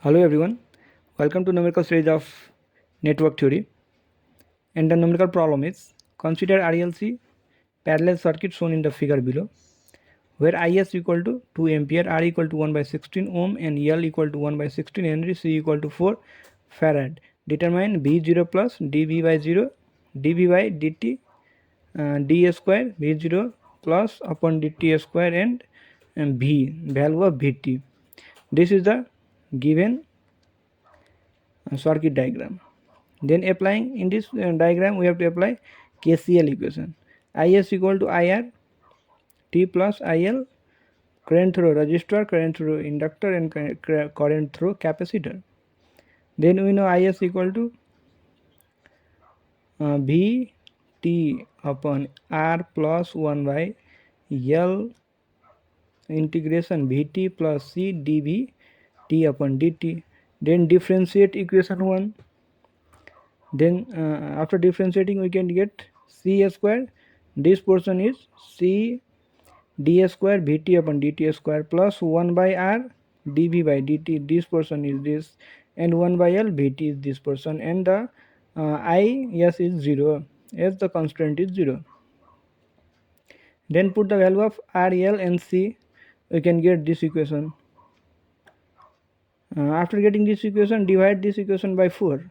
Hello everyone, welcome to numerical series of network theory, and the numerical problem is consider RLC parallel circuit shown in the figure below, where Is equal to 2 ampere, R equal to 1 by 16 ohm and L equal to 1 by 16 Henry, C equal to 4 farad. Determine V0 plus dV by 0 dV by dt d square V0 plus upon dt square and V value of Vt. This is the given circuit diagram. Then applying in this diagram we have to apply KCL equation. Is equal to IR T plus IL, current through resistor, current through inductor and current through capacitor. Then we know Is equal to Vt upon R plus 1 by L integration Vt plus C dV T upon dt. Then differentiate equation 1. Then after differentiating we can get C square. This portion is C d square Vt upon dt square plus 1 by R dV by dt. This portion is this, and 1 by L Vt is this portion, and the Is 0 as the constant is 0. Then put the value of R, L and C. We can get this equation. After getting this equation, divide this equation by 4.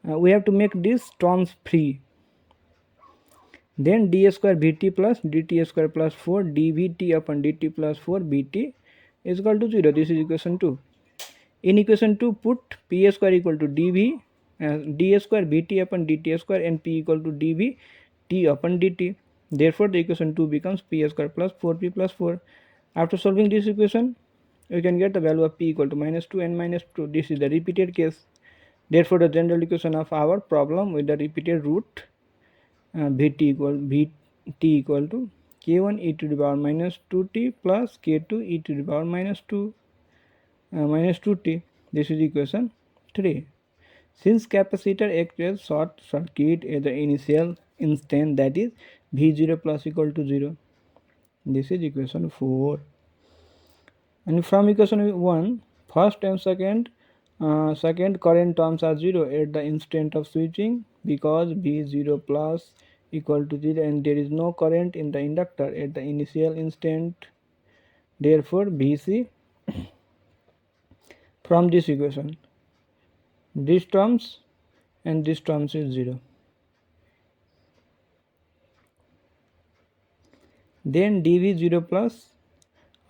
We have to make these terms free. Then d square Vt plus dt square plus 4 dVt upon dt plus 4 Vt is equal to 0. This is equation 2. In equation 2, put P square equal to dV, d square Vt upon dt square and P equal to dV T upon dt. Therefore, the equation 2 becomes P square plus 4P plus 4. After solving this equation, we can get the value of P equal to minus 2 and minus 2. This is the repeated case. Therefore, the general equation of our problem with the repeated root Vt equal to k1 e to the power minus 2t plus k2 e to the power minus 2t. This is equation 3. Since capacitor acts as short circuit at the initial instant, that is V0 plus equal to 0. This is equation 4. And from equation 1, first and second current terms are 0 at the instant of switching, because V0 plus equal to 0 and there is no current in the inductor at the initial instant. Therefore, Vc from this equation, these terms and this terms is 0. Then dV0 plus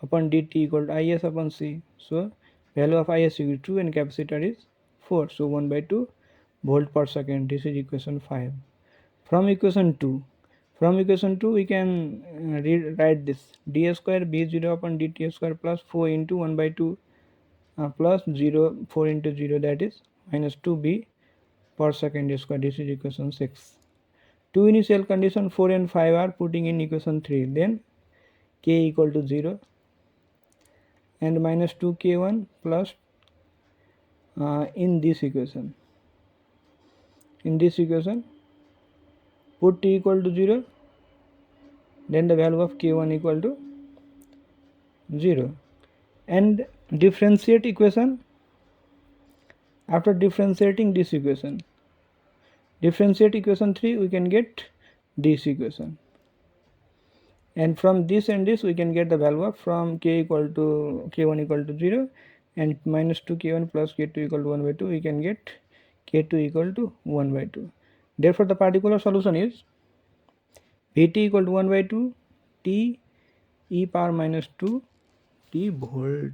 upon dt equal to Is upon C. So value of Is is 2 and capacitor is 4. So 1 by 2 volt per second. This is equation 5. From equation 2 we can write this d square B0 upon dt square plus 4 into 1 by 2 plus 0 4 into 0, that is minus 2b per second square. This is equation 6. Two initial condition 4 and 5 are putting in equation 3. Then k equal to 0 and minus 2k1 plus in this equation put t equal to 0, then the value of k1 equal to 0, and differentiate equation. After differentiating this equation, differentiate equation 3, we can get this equation, and from this and this we can get the value of from k equal to k1 equal to 0 and minus 2 k1 plus k2 equal to 1 by 2, we can get k2 equal to 1 by 2. Therefore, the particular solution is Vt equal to 1 by 2 t e power minus 2 t volt.